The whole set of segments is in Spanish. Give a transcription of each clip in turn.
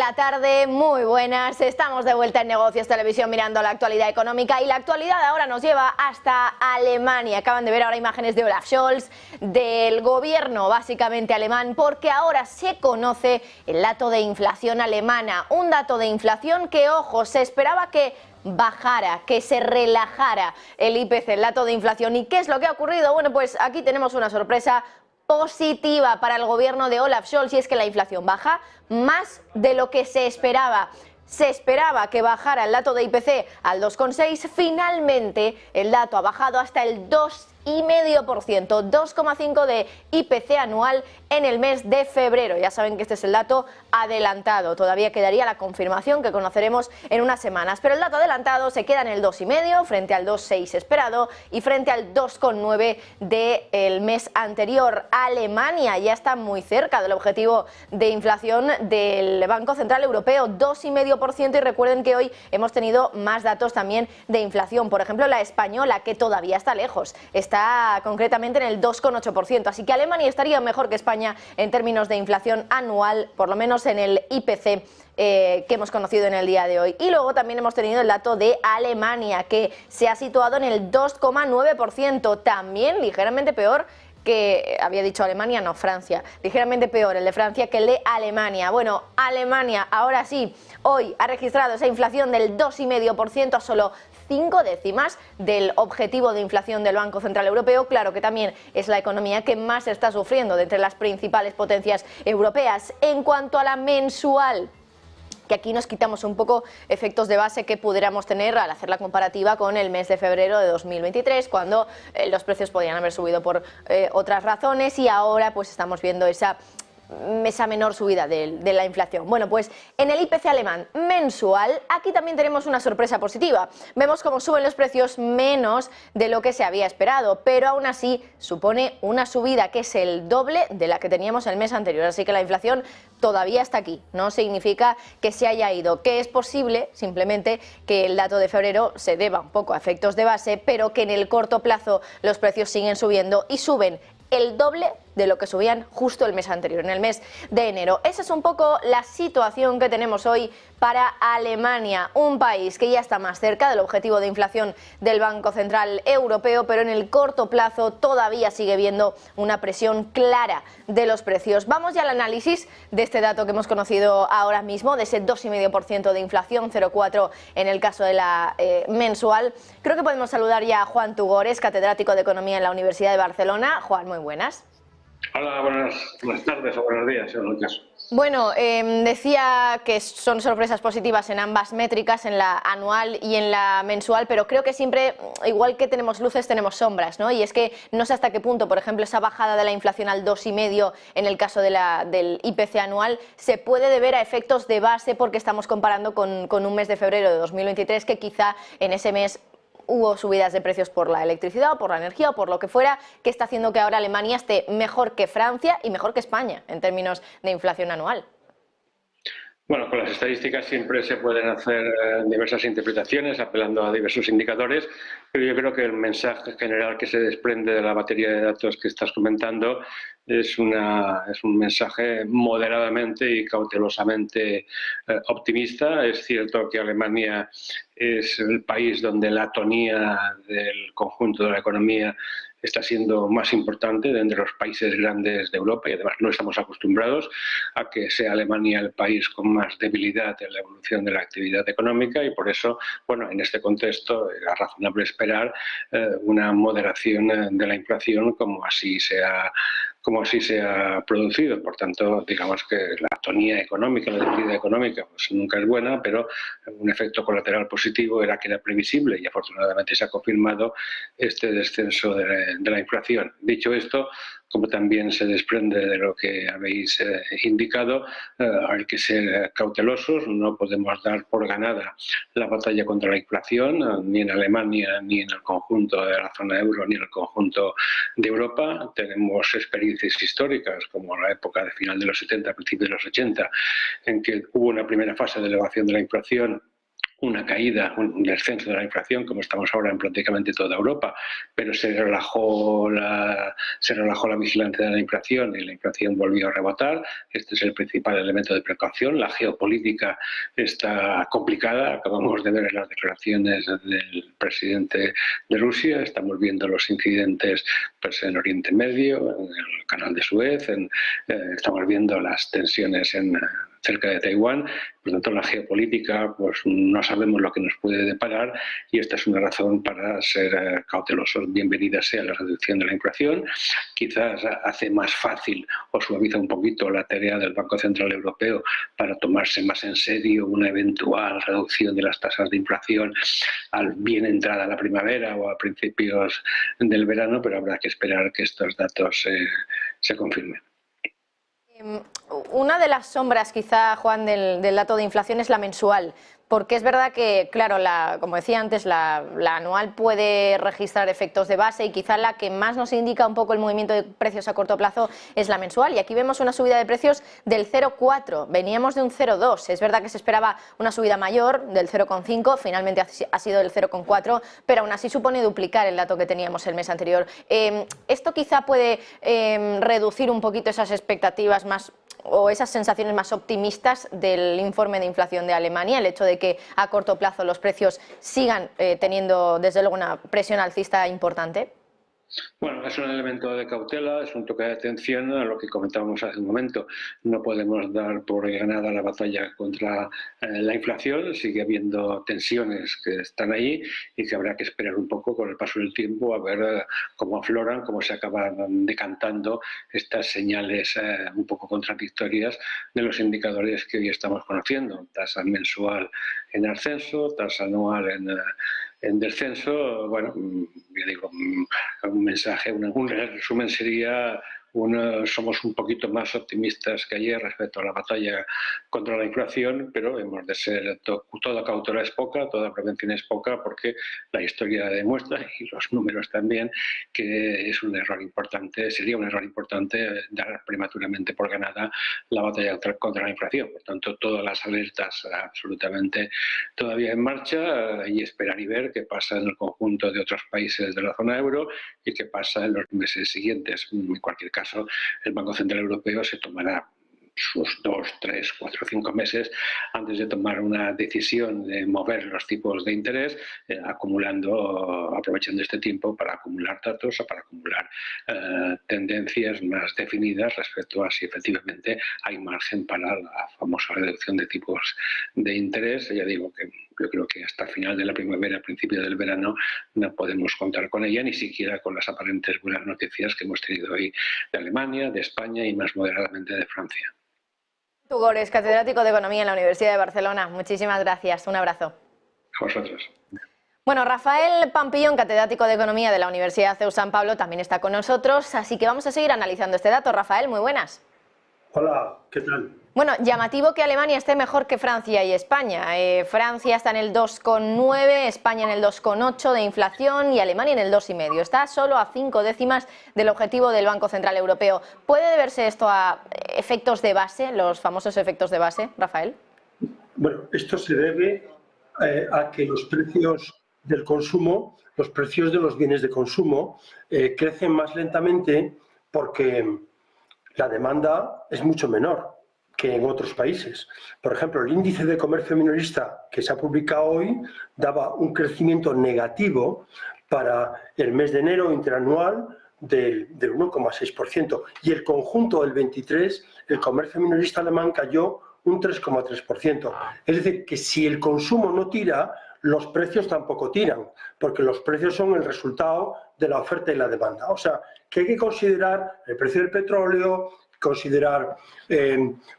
la tarde, muy buenas. Estamos de vuelta en Negocios Televisión mirando la actualidad económica y la actualidad ahora nos lleva hasta Alemania. Acaban de ver ahora imágenes de Olaf Scholz, del gobierno básicamente alemán, porque ahora se conoce el dato de inflación alemana. Un dato de inflación que, ojo, se esperaba que bajara, que se relajara el IPC, el dato de inflación. ¿Y qué es lo que ha ocurrido? Bueno, pues aquí tenemos una sorpresa positiva para el gobierno de Olaf Scholz, y es que la inflación baja más de lo que se esperaba. Se esperaba que bajara el dato de IPC al 2,6, finalmente el dato ha bajado hasta el 2,5%, 2,5 de IPC anual en el mes de febrero. Ya saben que este es el dato adelantado, todavía quedaría la confirmación que conoceremos en unas semanas, pero el dato adelantado se queda en el 2,5 frente al 2,6 esperado y frente al 2,9 del mes anterior. Alemania ya está muy cerca del objetivo de inflación del Banco Central Europeo, 2,5%, y recuerden que hoy hemos tenido más datos también de inflación, por ejemplo la española, que todavía está lejos, está concretamente en el 2,8%, así que Alemania estaría mejor que España en términos de inflación anual, por lo menos en el IPC que hemos conocido en el día de hoy. Y luego también hemos tenido el dato de Alemania, que se ha situado en el 2,9%, también ligeramente peor que había dicho Alemania, no, Francia, ligeramente peor el de Francia que el de Alemania. Bueno, Alemania ahora sí, hoy ha registrado esa inflación del 2,5%, a solo 5 décimas del objetivo de inflación del Banco Central Europeo. Claro que también es la economía que más está sufriendo de entre las principales potencias europeas. En cuanto a la mensual, que aquí nos quitamos un poco efectos de base que pudiéramos tener al hacer la comparativa con el mes de febrero de 2023, cuando los precios podían haber subido por otras razones, y ahora pues estamos viendo esa menor subida de la inflación. Bueno, pues en el IPC alemán mensual, aquí también tenemos una sorpresa positiva. Vemos cómo suben los precios menos de lo que se había esperado, pero aún así supone una subida que es el doble de la que teníamos el mes anterior. Así que la inflación todavía está aquí, no significa que se haya ido, que es posible simplemente que el dato de febrero se deba un poco a efectos de base, pero que en el corto plazo los precios siguen subiendo y suben el doble de lo que subían justo el mes anterior, en el mes de enero. Esa es un poco la situación que tenemos hoy para Alemania, un país que ya está más cerca del objetivo de inflación del Banco Central Europeo, pero en el corto plazo todavía sigue viendo una presión clara de los precios. Vamos ya al análisis de este dato que hemos conocido ahora mismo, de ese 2,5% de inflación, 0,4 en el caso de la mensual. Creo que podemos saludar ya a Juan Tugores, catedrático de Economía en la Universidad de Barcelona. Juan, muy buenas. Hola, buenas tardes o buenos días, en el caso. Bueno, decía que son sorpresas positivas en ambas métricas, en la anual y en la mensual, pero creo que siempre, igual que tenemos luces, tenemos sombras, ¿no? Y es que no sé hasta qué punto, por ejemplo, esa bajada de la inflación al 2,5 en el caso del IPC anual se puede deber a efectos de base, porque estamos comparando con un mes de febrero de 2023 que quizá en ese mes hubo subidas de precios por la electricidad o por la energía o por lo que fuera, que está haciendo que ahora Alemania esté mejor que Francia y mejor que España en términos de inflación anual. Bueno, con las estadísticas siempre se pueden hacer diversas interpretaciones apelando a diversos indicadores, pero yo creo que el mensaje general que se desprende de la batería de datos que estás comentando es un mensaje moderadamente y cautelosamente optimista. Es cierto que Alemania es el país donde la tonía del conjunto de la economía está siendo más importante de entre los países grandes de Europa, y además no estamos acostumbrados a que sea Alemania el país con más debilidad en la evolución de la actividad económica, y por eso, bueno, en este contexto era razonable esperar una moderación de la inflación como así se ha producido. Por tanto, digamos que la tonía económica, la debilidad económica, pues nunca es buena, pero un efecto colateral positivo era que era previsible, y afortunadamente se ha confirmado este descenso de la inflación. Dicho esto, como también se desprende de lo que habéis indicado, hay que ser cautelosos. No podemos dar por ganada la batalla contra la inflación, ni en Alemania, ni en el conjunto de la zona euro, ni en el conjunto de Europa. Tenemos experiencias históricas, como la época de final de los 70, principios de los 80, en que hubo una primera fase de elevación de la inflación una caída, un descenso de la inflación, como estamos ahora en prácticamente toda Europa, pero se relajó la vigilancia de la inflación y la inflación volvió a rebotar. Este es el principal elemento de precaución. La geopolítica está complicada. Acabamos de ver las declaraciones del presidente de Rusia. Estamos viendo los incidentes pues, en Oriente Medio, en el canal de Suez. Estamos viendo las tensiones cerca de Taiwán. Por lo tanto, la geopolítica, pues no sabemos lo que nos puede deparar y esta es una razón para ser cautelosos. Bienvenida sea la reducción de la inflación. Quizás hace más fácil o suaviza un poquito la tarea del Banco Central Europeo para tomarse más en serio una eventual reducción de las tasas de inflación al bien entrada la primavera o a principios del verano, pero habrá que esperar que estos datos se confirmen. Una de las sombras, quizá, Juan, del dato de inflación es la mensual. Porque es verdad que, claro, como decía antes, la anual puede registrar efectos de base y quizá la que más nos indica un poco el movimiento de precios a corto plazo es la mensual. Y aquí vemos una subida de precios del 0,4, veníamos de un 0,2. Es verdad que se esperaba una subida mayor del 0,5, finalmente ha sido del 0,4, pero aún así supone duplicar el dato que teníamos el mes anterior. Esto quizá puede reducir un poquito esas expectativas más o esas sensaciones más optimistas del informe de inflación de Alemania, el hecho de que a corto plazo los precios sigan teniendo desde luego una presión alcista importante. Bueno, es un elemento de cautela, es un toque de atención a lo que comentábamos hace un momento. No podemos dar por ganada la batalla contra la inflación, sigue habiendo tensiones que están ahí y que habrá que esperar un poco con el paso del tiempo a ver cómo afloran, cómo se acaban decantando estas señales un poco contradictorias de los indicadores que hoy estamos conociendo. Tasa mensual en ascenso, tasa anual en descenso. Bueno, yo digo, un mensaje, un resumen sería somos un poquito más optimistas que ayer respecto a la batalla contra la inflación, pero hemos de ser, toda cautela es poca, toda prevención es poca, porque la historia demuestra, y los números también, que es un error importante, sería un error importante dar prematuramente por ganada la batalla contra la inflación. Por tanto, todas las alertas absolutamente todavía en marcha y esperar y ver qué pasa en el conjunto de otros países de la zona euro y qué pasa en los meses siguientes. En cualquier caso, el Banco Central Europeo se tomará sus 2, 3, 4, 5 meses antes de tomar una decisión de mover los tipos de interés, aprovechando este tiempo para acumular datos o para acumular tendencias más definidas respecto a si efectivamente hay margen para la famosa reducción de tipos de interés. Ya digo que yo creo que hasta el final de la primavera, principio del verano, no podemos contar con ella, ni siquiera con las aparentes buenas noticias que hemos tenido hoy de Alemania, de España y más moderadamente de Francia. Tugores, catedrático de Economía en la Universidad de Barcelona. Muchísimas gracias. Un abrazo. A vosotros. Bueno, Rafael Pampillón, catedrático de Economía de la Universidad CEU San Pablo, también está con nosotros, así que vamos a seguir analizando este dato. Rafael, muy buenas. Hola, ¿qué tal? Bueno, llamativo que Alemania esté mejor que Francia y España. Francia está en el 2,9, España en el 2,8 de inflación y Alemania en el 2,5. Está solo a 5 décimas del objetivo del Banco Central Europeo. ¿Puede deberse esto a efectos de base, los famosos efectos de base, Rafael? Bueno, esto se debe a que los precios del consumo, los precios de los bienes de consumo, crecen más lentamente porque la demanda es mucho menor que en otros países. Por ejemplo, el índice de comercio minorista que se ha publicado hoy daba un crecimiento negativo para el mes de enero interanual del 1,6%, y el conjunto del 23, el comercio minorista alemán cayó un 3,3%. Es decir, que si el consumo no tira, los precios tampoco tiran, porque los precios son el resultado de la oferta y la demanda. O sea, que hay que considerar el precio del petróleo, considerar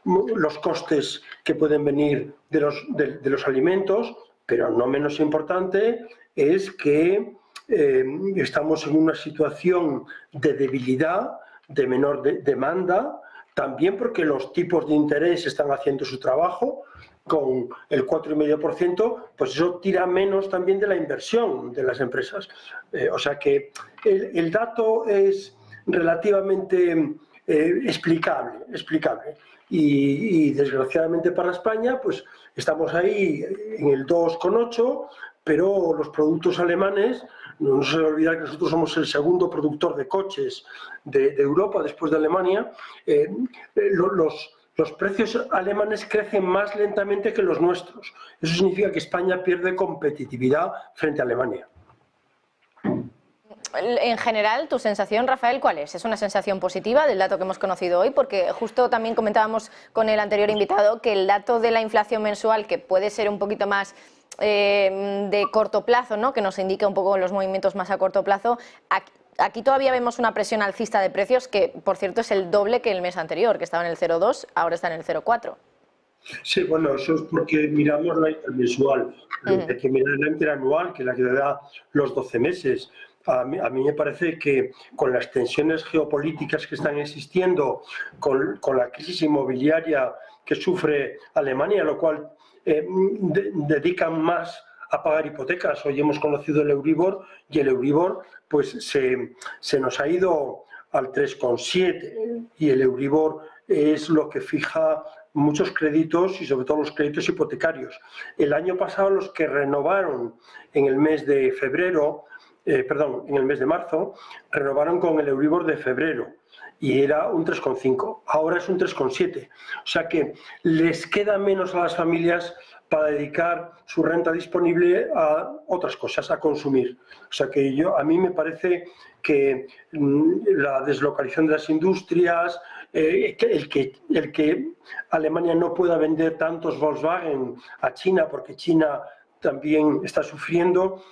los costes que pueden venir de los alimentos, pero no menos importante es que estamos en una situación de debilidad, de menor demanda, también porque los tipos de interés están haciendo su trabajo. Con el 4,5%, pues eso tira menos también de la inversión de las empresas. O sea que el dato es relativamente explicable. y desgraciadamente para España, pues estamos ahí en el 2,8, pero los productos alemanes, no se debe olvidar que nosotros somos el segundo productor de coches de Europa después de Alemania. Los precios alemanes crecen más lentamente que los nuestros. Eso significa que España pierde competitividad frente a Alemania. En general, ¿tu sensación, Rafael, cuál es? ¿Es una sensación positiva del dato que hemos conocido hoy? Porque justo también comentábamos con el anterior invitado que el dato de la inflación mensual, que puede ser un poquito más de corto plazo, ¿no?, que nos indica un poco los movimientos más a corto plazo, aquí todavía vemos una presión alcista de precios que, por cierto, es el doble que el mes anterior, que estaba en el 0,2, ahora está en el 0,4. Sí, bueno, eso es porque miramos la intermensual. Hay que mirar la interanual, que es la que da los 12 meses. A mí me parece que con las tensiones geopolíticas que están existiendo, con la crisis inmobiliaria que sufre Alemania, lo cual dedican más a pagar hipotecas. Hoy hemos conocido el Euribor y el Euribor pues se nos ha ido al 3,7 y el Euribor es lo que fija muchos créditos y sobre todo los créditos hipotecarios. El año pasado los que renovaron en el mes de febrero, en el mes de marzo, renovaron con el Euribor de febrero y era un 3,5, ahora es un 3,7. O sea que les queda menos a las familias para dedicar su renta disponible a otras cosas, a consumir. O sea que a mí me parece que la deslocalización de las industrias, el que Alemania no pueda vender tantos Volkswagen a China, porque China también está sufriendo,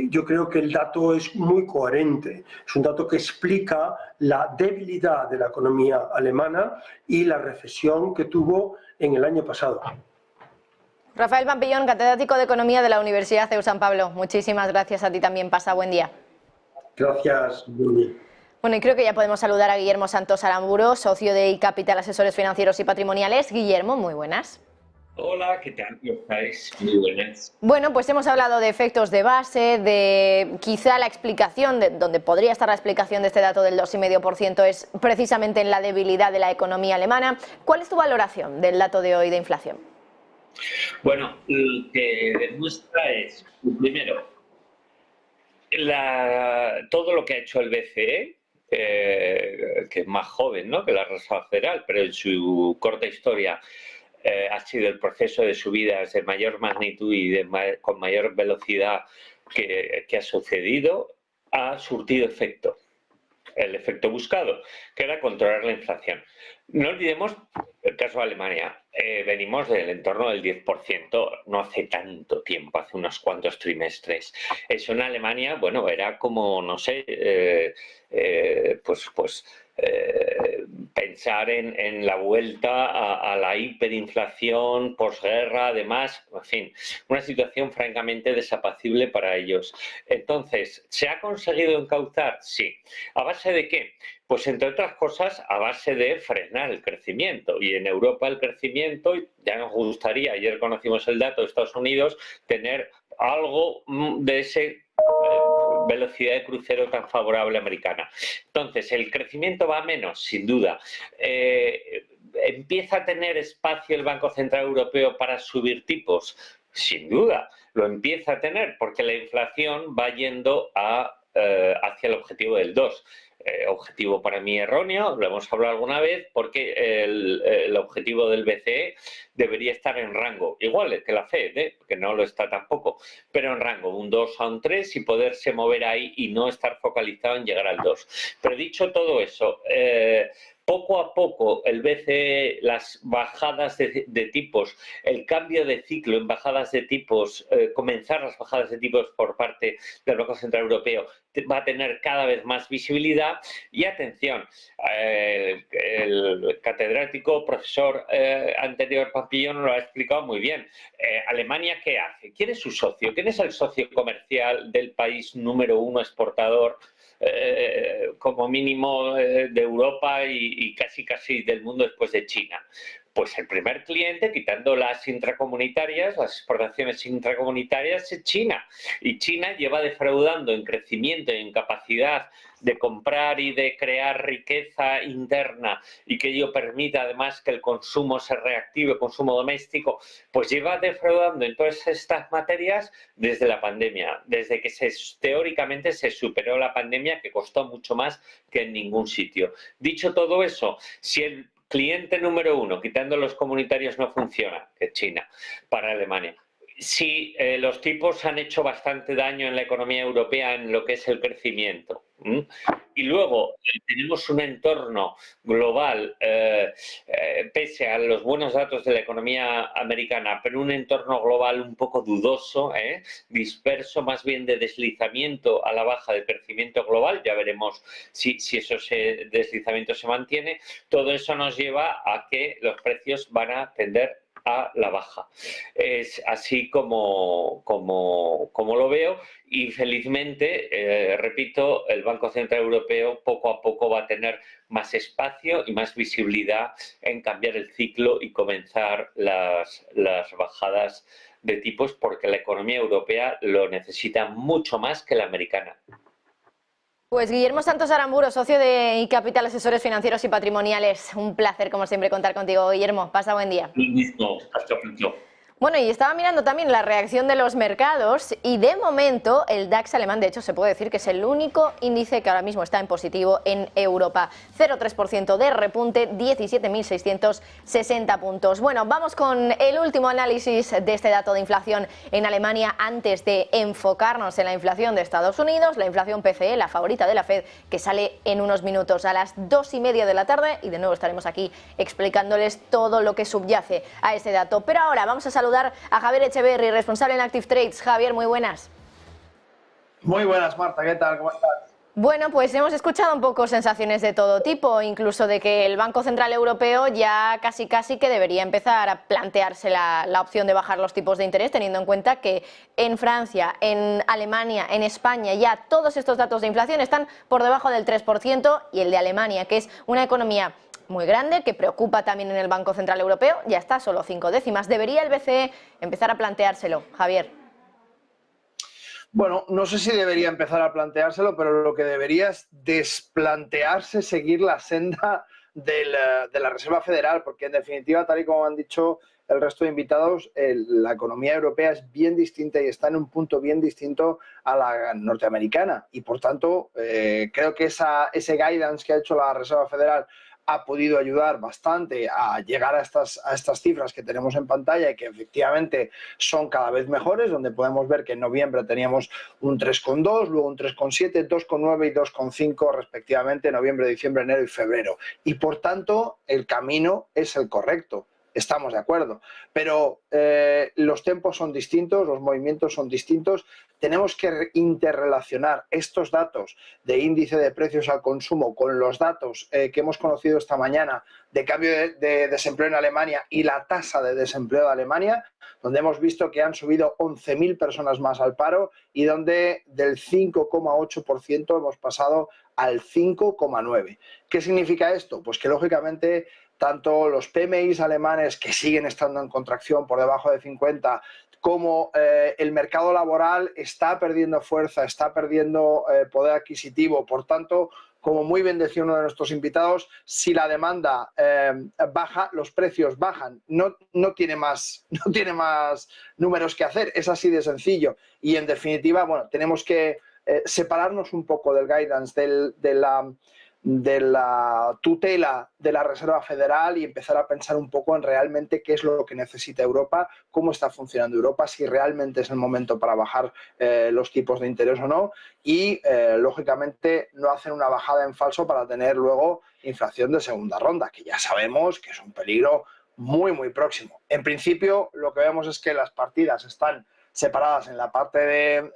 yo creo que el dato es muy coherente. Es un dato que explica la debilidad de la economía alemana y la recesión que tuvo en el año pasado. Rafael Pampillón, catedrático de Economía de la Universidad CEU San Pablo. Muchísimas gracias a ti también. Pasa buen día. Gracias, Luli. Bueno, y creo que ya podemos saludar a Guillermo Santos Aramburu, socio de iCapital Asesores Financieros y Patrimoniales. Guillermo, muy buenas. Hola, ¿qué tal? ¿Cómo estáis? Muy buenas. Bueno, pues hemos hablado de efectos de base, de quizá la explicación, de donde podría estar la explicación de este dato del 2,5% es precisamente en la debilidad de la economía alemana. ¿Cuál es tu valoración del dato de hoy de inflación? Bueno, lo que demuestra es, primero, todo lo que ha hecho el BCE, que es más joven, ¿no?, que la Reserva Federal, pero en su corta historia ha sido el proceso de subidas de mayor magnitud y con mayor velocidad que ha sucedido, ha surtido efecto. El efecto buscado, que era controlar la inflación. No olvidemos el caso de Alemania. Venimos del entorno del 10%, no hace tanto tiempo, hace unos cuantos trimestres. Eso en Alemania, bueno, era como, no sé, pensar en la vuelta a la hiperinflación posguerra, además, en fin, una situación francamente desapacible para ellos. Entonces, ¿se ha conseguido encauzar? Sí. ¿A base de qué? Pues entre otras cosas a base de frenar el crecimiento. Y en Europa el crecimiento, ya nos gustaría, ayer conocimos el dato de Estados Unidos, tener algo de ese velocidad de crucero tan favorable americana. Entonces, ¿el crecimiento va a menos? Sin duda. ¿Empieza a tener espacio el Banco Central Europeo para subir tipos? Sin duda, lo empieza a tener porque la inflación va yendo hacia el objetivo del 2%. Objetivo para mí erróneo, lo hemos hablado alguna vez, porque el objetivo del BCE debería estar en rango, igual que la FED, que no lo está tampoco, pero en rango, un 2 a un 3 y poderse mover ahí y no estar focalizado en llegar al 2. Pero dicho todo eso, poco a poco el BCE, las bajadas de tipos, el cambio de ciclo en bajadas de tipos, comenzar las bajadas de tipos por parte del Banco Central Europeo, va a tener cada vez más visibilidad. Y atención, el catedrático, profesor anterior Pampillón lo ha explicado muy bien. ¿Alemania qué hace? ¿Quién es su socio? ¿Quién es el socio comercial del país número 1 exportador? Como mínimo de Europa y casi del mundo después de China? Pues el primer cliente, quitando las intracomunitarias, las exportaciones intracomunitarias, es China. Y China lleva defraudando en crecimiento y en capacidad de comprar y de crear riqueza interna, y que ello permita además que el consumo se reactive, el consumo doméstico, pues lleva defraudando en todas estas materias desde la pandemia, desde que teóricamente se superó la pandemia, que costó mucho más que en ningún sitio. Dicho todo eso, si el cliente número uno, quitando los comunitarios, no funciona, que es China, para Alemania, si los tipos han hecho bastante daño en la economía europea en lo que es el crecimiento, y luego tenemos un entorno global, pese a los buenos datos de la economía americana, pero un entorno global un poco dudoso, disperso, más bien de deslizamiento a la baja del crecimiento global, ya veremos si ese deslizamiento se mantiene. Todo eso nos lleva a que los precios van a tender a la baja. Es así como lo veo, y felizmente, repito, el Banco Central Europeo poco a poco va a tener más espacio y más visibilidad en cambiar el ciclo y comenzar las bajadas de tipos, porque la economía europea lo necesita mucho más que la americana. Pues Guillermo Santos Aramburu, socio de iCapital Asesores Financieros y Patrimoniales. Un placer, como siempre, contar contigo, Guillermo. Pasa buen día. Lo mismo, hasta pronto. Bueno, y estaba mirando también la reacción de los mercados y de momento el DAX alemán, de hecho, se puede decir que es el único índice que ahora mismo está en positivo en Europa. 0,3% de repunte, 17.660 puntos. Bueno, vamos con el último análisis de este dato de inflación en Alemania antes de enfocarnos en la inflación de Estados Unidos, la inflación PCE, la favorita de la Fed, que sale en unos minutos a las 2:30 de la tarde, y de nuevo estaremos aquí explicándoles todo lo que subyace a ese dato. Pero ahora vamos a saludar a Javier Echeverry, responsable en Active Trades. Javier, muy buenas. Muy buenas, Marta, ¿qué tal? ¿Cómo estás? Bueno, pues hemos escuchado un poco sensaciones de todo tipo, incluso de que el Banco Central Europeo ya casi que debería empezar a plantearse la opción de bajar los tipos de interés, teniendo en cuenta que en Francia, en Alemania, en España ya todos estos datos de inflación están por debajo del 3%, y el de Alemania, que es una economía muy grande, que preocupa también en el Banco Central Europeo, ya está solo 5 décimas. ¿Debería el BCE empezar a planteárselo, Javier? Bueno, no sé si debería empezar a planteárselo, pero lo que debería es desplantearse, seguir la senda de la Reserva Federal, porque en definitiva, tal y como han dicho el resto de invitados, la economía europea es bien distinta y está en un punto bien distinto a la norteamericana, y por tanto creo que ese guidance que ha hecho la Reserva Federal ha podido ayudar bastante a llegar a estas cifras que tenemos en pantalla, y que efectivamente son cada vez mejores, donde podemos ver que en noviembre teníamos un 3,2, luego un 3,7, 2,9 y 2,5 respectivamente, noviembre, diciembre, enero y febrero. Y por tanto el camino es el correcto. Estamos de acuerdo, pero los tempos son distintos, los movimientos son distintos. Tenemos que interrelacionar estos datos de índice de precios al consumo con los datos que hemos conocido esta mañana de cambio de desempleo en Alemania y la tasa de desempleo de Alemania, donde hemos visto que han subido 11.000 personas más al paro, y donde del 5,8% hemos pasado al 5,9%. ¿Qué significa esto? Pues que lógicamente tanto los PMIs alemanes, que siguen estando en contracción por debajo de 50, como el mercado laboral está perdiendo fuerza, está perdiendo poder adquisitivo. Por tanto, como muy bien decía uno de nuestros invitados, si la demanda baja, los precios bajan. No tiene más números que hacer, es así de sencillo. Y en definitiva, bueno, tenemos que separarnos un poco del guidance, de la tutela de la Reserva Federal, y empezar a pensar un poco en realmente qué es lo que necesita Europa, cómo está funcionando Europa, si realmente es el momento para bajar los tipos de interés o no, y lógicamente no hacer una bajada en falso para tener luego inflación de segunda ronda, que ya sabemos que es un peligro muy, muy próximo. En principio, lo que vemos es que las partidas están separadas. En la parte de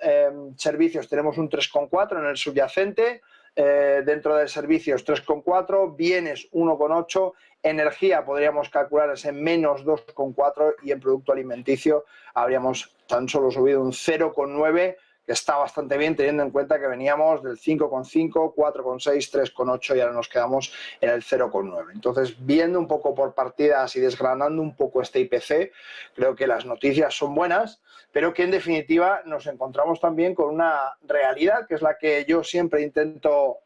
servicios tenemos un 3,4 en el subyacente, dentro de servicios 3,4, bienes 1,8, energía podríamos calcular ese menos 2,4, y en producto alimenticio habríamos tan solo subido un 0,9, que está bastante bien teniendo en cuenta que veníamos del 5,5, 4,6, 3,8 y ahora nos quedamos en el 0,9. Entonces, viendo un poco por partidas y desgranando un poco este IPC, creo que las noticias son buenas, pero que en definitiva nos encontramos también con una realidad que es la que yo siempre intento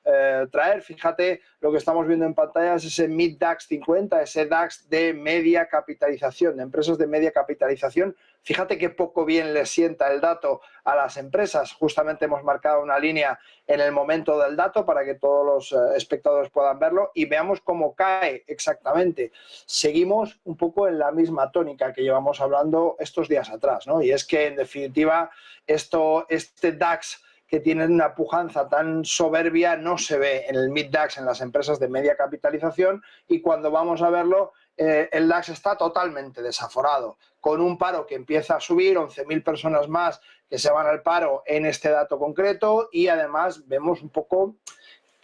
traer. Fíjate, lo que estamos viendo en pantalla es ese Mid DAX 50, ese DAX de media capitalización, de empresas de media capitalización. Fíjate qué poco bien le sienta el dato a las empresas. Justamente hemos marcado una línea en el momento del dato para que todos los espectadores puedan verlo y veamos cómo cae exactamente. Seguimos un poco en la misma tónica que llevamos hablando estos días atrás, ¿no? Y es que, en definitiva, este DAX que tiene una pujanza tan soberbia no se ve en el Mid DAX, en las empresas de media capitalización, y cuando vamos a verlo, el DAX está totalmente desaforado, con un paro que empieza a subir, 11.000 personas más que se van al paro en este dato concreto, y además vemos un poco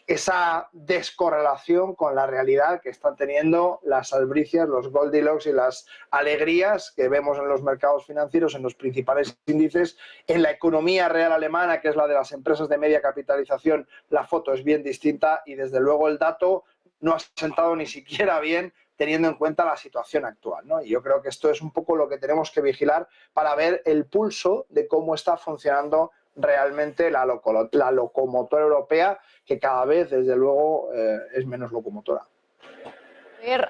esa descorrelación con la realidad que están teniendo las albricias, los Goldilocks y las alegrías que vemos en los mercados financieros, en los principales índices. En la economía real alemana, que es la de las empresas de media capitalización, la foto es bien distinta y desde luego el dato no ha sentado ni siquiera bien teniendo en cuenta la situación actual, ¿no? Y yo creo que esto es un poco lo que tenemos que vigilar para ver el pulso de cómo está funcionando realmente la locomotora europea, que cada vez, desde luego, es menos locomotora.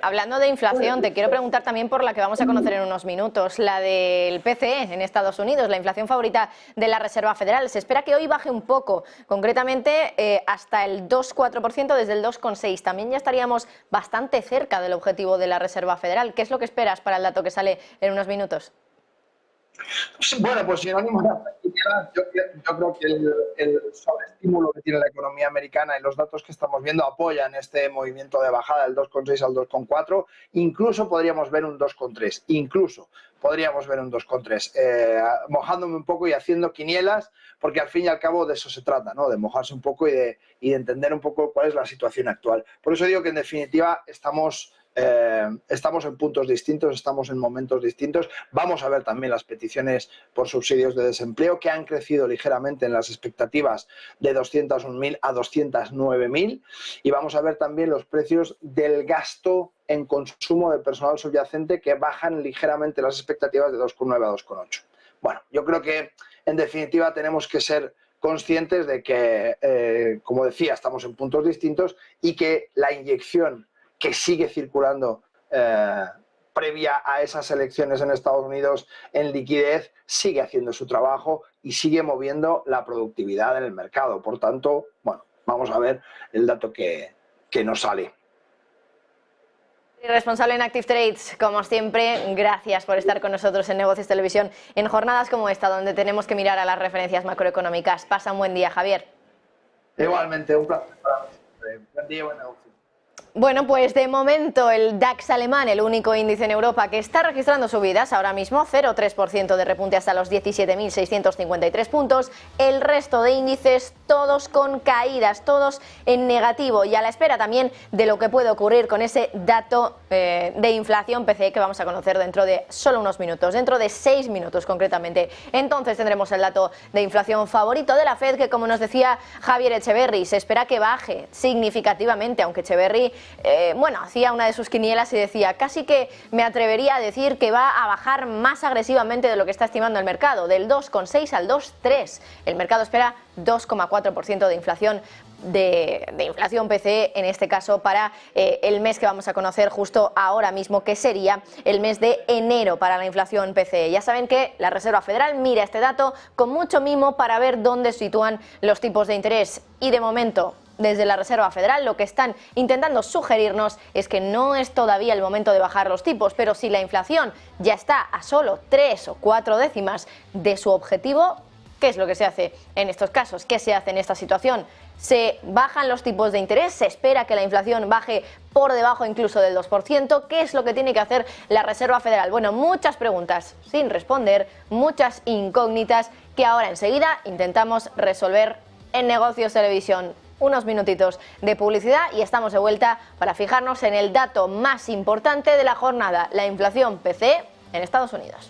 Hablando de inflación, te quiero preguntar también por la que vamos a conocer en unos minutos, la del PCE en Estados Unidos, la inflación favorita de la Reserva Federal. Se espera que hoy baje un poco, concretamente hasta el 2,4% desde el 2,6%. También ya estaríamos bastante cerca del objetivo de la Reserva Federal. ¿Qué es lo que esperas para el dato que sale en unos minutos? Bueno, pues sin ánimo de hacer quiniela, yo creo que el sobreestímulo que tiene la economía americana y los datos que estamos viendo apoyan este movimiento de bajada del 2,6 al 2,4. Incluso podríamos ver un 2,3. Incluso podríamos ver un 2,3. Mojándome un poco y haciendo quinielas, porque al fin y al cabo de eso se trata, ¿no? De mojarse un poco y de entender un poco cuál es la situación actual. Por eso digo que en definitiva estamos en puntos distintos, estamos en momentos distintos. Vamos a ver también las peticiones por subsidios de desempleo, que han crecido ligeramente en las expectativas de 201.000 a 209.000, y vamos a ver también los precios del gasto en consumo del personal subyacente, que bajan ligeramente las expectativas de 2,9 a 2,8. Bueno, yo creo que en definitiva tenemos que ser conscientes de que, como decía, estamos en puntos distintos y que la inyección que sigue circulando previa a esas elecciones en Estados Unidos en liquidez sigue haciendo su trabajo y sigue moviendo la productividad en el mercado. Por tanto, bueno, vamos a ver el dato que nos sale. Responsable en Active Trades, como siempre, gracias por estar con nosotros en Negocios Televisión en jornadas como esta, donde tenemos que mirar a las referencias macroeconómicas. Pasa un buen día, Javier. Igualmente, un placer para mí. Buen día y buen negocio. Bueno, pues de momento el DAX alemán, el único índice en Europa que está registrando subidas, ahora mismo 0,3% de repunte hasta los 17.653 puntos. El resto de índices todos con caídas, todos en negativo, y a la espera también de lo que puede ocurrir con ese dato de inflación PCE que vamos a conocer dentro de solo unos minutos, dentro de 6 minutos concretamente. Entonces tendremos el dato de inflación favorito de la FED, que, como nos decía Javier Echeverry, se espera que baje significativamente, aunque Echeverry hacía una de sus quinielas y decía, casi que me atrevería a decir que va a bajar más agresivamente de lo que está estimando el mercado, del 2,6 al 2,3. El mercado espera 2,4% de inflación, de inflación PCE, en este caso para el mes que vamos a conocer justo ahora mismo, que sería el mes de enero para la inflación PCE. Ya saben que la Reserva Federal mira este dato con mucho mimo para ver dónde sitúan los tipos de interés, y de momento, desde la Reserva Federal, lo que están intentando sugerirnos es que no es todavía el momento de bajar los tipos, pero si la inflación ya está a solo 3 o 4 décimas de su objetivo, ¿qué es lo que se hace en estos casos? ¿Qué se hace en esta situación? Se bajan los tipos de interés, se espera que la inflación baje por debajo incluso del 2%. ¿Qué es lo que tiene que hacer la Reserva Federal? Bueno, muchas preguntas sin responder, muchas incógnitas que ahora enseguida intentamos resolver en Negocios Televisión. Unos minutitos de publicidad y estamos de vuelta para fijarnos en el dato más importante de la jornada, la inflación PCE en Estados Unidos.